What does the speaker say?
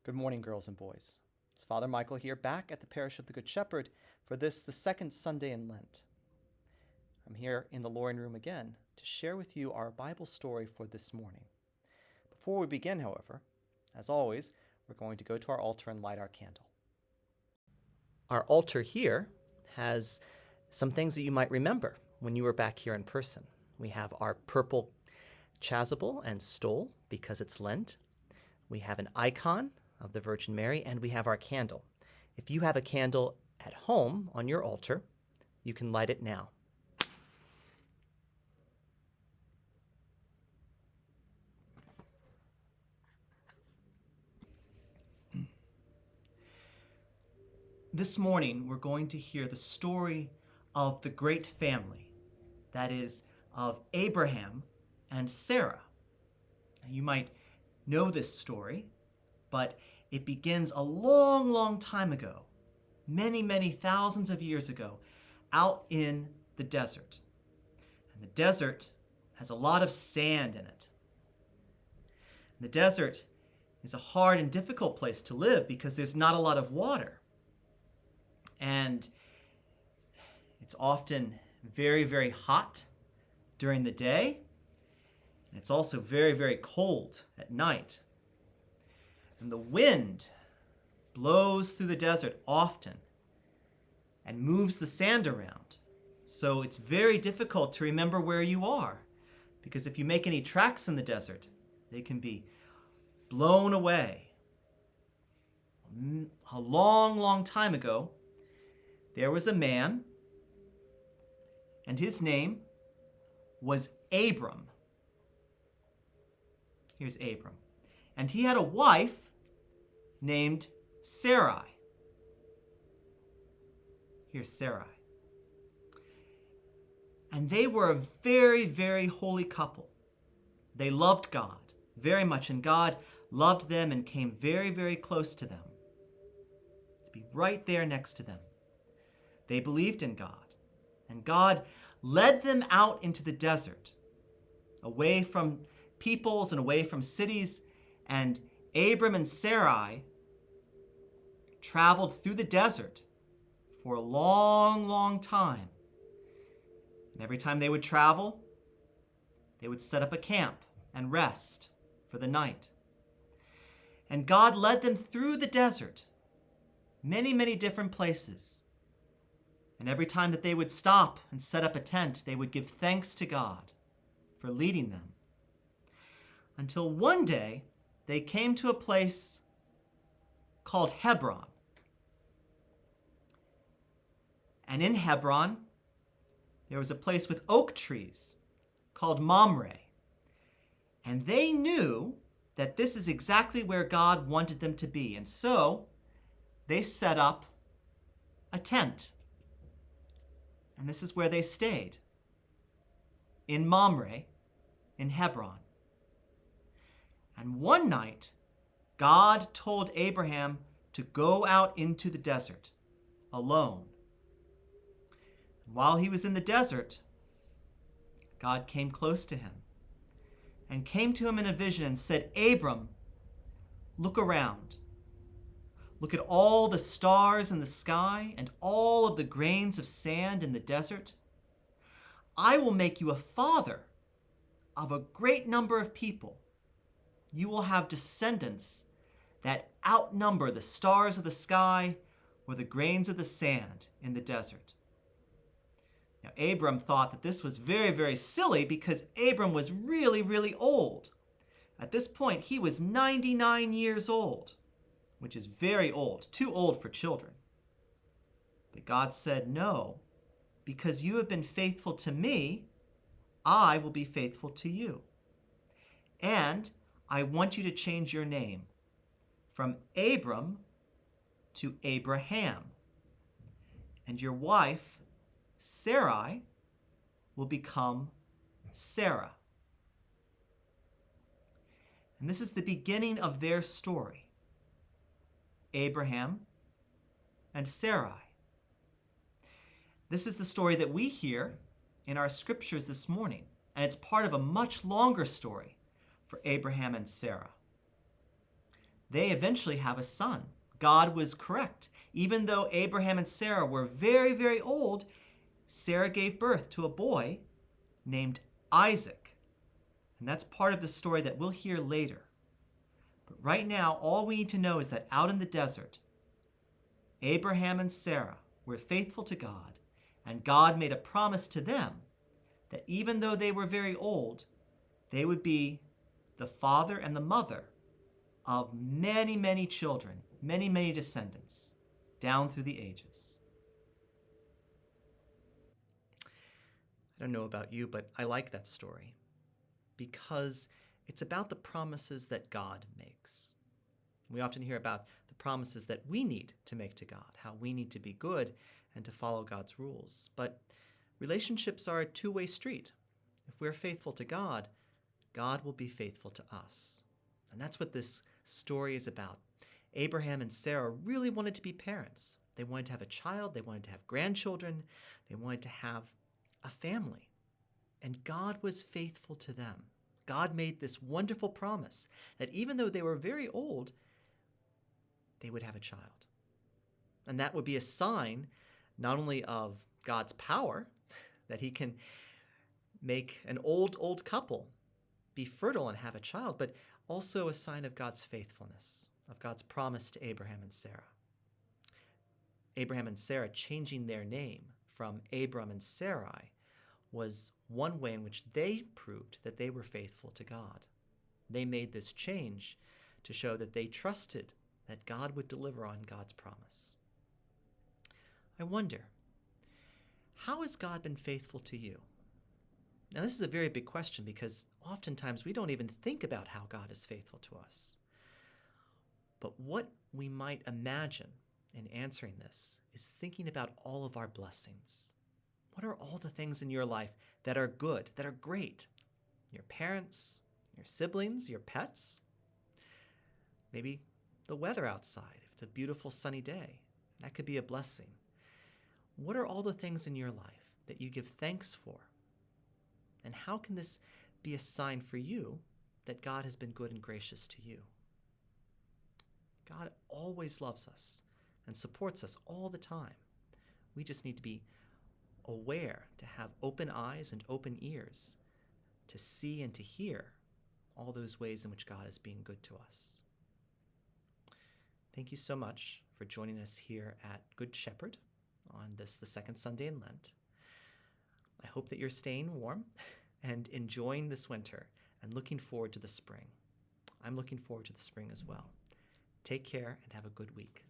Good morning, girls and boys. It's Father Michael here, back at the Parish of the Good Shepherd for this, the second Sunday in Lent. I'm here in the Loring Room again to share with you our Bible story for this morning. Before we begin, however, as always, we're going to go to our altar and light our candle. Our altar here has some things that you might remember when you were back here in person. We have our purple chasuble and stole because it's Lent. We have an icon of the Virgin Mary, and we have our candle. If you have a candle at home on your altar, you can light it now. This morning, we're going to hear the story of the great family, that is, of Abraham and Sarah. You might know this story, but it begins a long, long time ago, many, many thousands of years ago, out in the desert. And the desert has a lot of sand in it. And the desert is a hard and difficult place to live because there's not a lot of water. And it's often very, very hot during the day. And it's also very, very cold at night. And the wind blows through the desert often and moves the sand around. So it's very difficult to remember where you are, because if you make any tracks in the desert, they can be blown away. A long, long time ago, there was a man, and his name was Abram. Here's Abram. And he had a wife named Sarai. Here's Sarai. And they were a very, very holy couple. They loved God very much, and God loved them and came very, very close to them, to be right there next to them. They believed in God, and God led them out into the desert, away from peoples and away from cities, and Abram and Sarai traveled through the desert for a long, long time. And every time they would travel, they would set up a camp and rest for the night. And God led them through the desert, many, many different places. And every time that they would stop and set up a tent, they would give thanks to God for leading them. Until one day, they came to a place called Hebron. And in Hebron, there was a place with oak trees called Mamre. And they knew that this is exactly where God wanted them to be. And so they set up a tent. And this is where they stayed, in Mamre, in Hebron. And one night, God told Abraham to go out into the desert alone. And while he was in the desert, God came close to him and came to him in a vision and said, Abram, look around. Look at all the stars in the sky and all of the grains of sand in the desert. I will make you a father of a great number of people. You will have descendants that outnumber the stars of the sky or the grains of the sand in the desert. Now, Abram thought that this was very, very silly because Abram was really, really old. At this point, he was 99 years old, which is very old, too old for children. But God said, no, because you have been faithful to me, I will be faithful to you. And I want you to change your name from Abram to Abraham. And your wife, Sarai, will become Sarah. And this is the beginning of their story. Abraham and Sarai. This is the story that we hear in our scriptures this morning, and it's part of a much longer story for Abraham and Sarah. They eventually have a son. God was correct. Even though Abraham and Sarah were very, very old, Sarah gave birth to a boy named Isaac. And that's part of the story that we'll hear later. But right now, all we need to know is that out in the desert, Abraham and Sarah were faithful to God, and God made a promise to them that even though they were very old, they would be the father and the mother of many, many children, many, many descendants, down through the ages. I don't know about you, but I like that story because it's about the promises that God makes. We often hear about the promises that we need to make to God, how we need to be good and to follow God's rules. But relationships are a two-way street. If we're faithful to God, God will be faithful to us. And that's what this story is about. Abraham and Sarah really wanted to be parents. They wanted to have a child, they wanted to have grandchildren, they wanted to have a family. And God was faithful to them. God made this wonderful promise that even though they were very old, they would have a child. And that would be a sign not only of God's power, that he can make an old couple be fertile and have a child, but also a sign of God's faithfulness, of God's promise to Abraham and Sarah. Abraham and Sarah changing their name from Abram and Sarai was one way in which they proved that they were faithful to God. They made this change to show that they trusted that God would deliver on God's promise. I wonder, how has God been faithful to you? Now, this is a very big question because oftentimes we don't even think about how God is faithful to us. But what we might imagine in answering this is thinking about all of our blessings. What are all the things in your life that are good, that are great? Your parents, your siblings, your pets? Maybe the weather outside, if it's a beautiful sunny day. That could be a blessing. What are all the things in your life that you give thanks for? And how can this be a sign for you that God has been good and gracious to you? God always loves us and supports us all the time. We just need to be aware, to have open eyes and open ears, to see and to hear all those ways in which God is being good to us. Thank you so much for joining us here at Good Shepherd on the second Sunday in Lent. I hope that you're staying warm and enjoying this winter and looking forward to the spring. I'm looking forward to the spring as well. Take care and have a good week.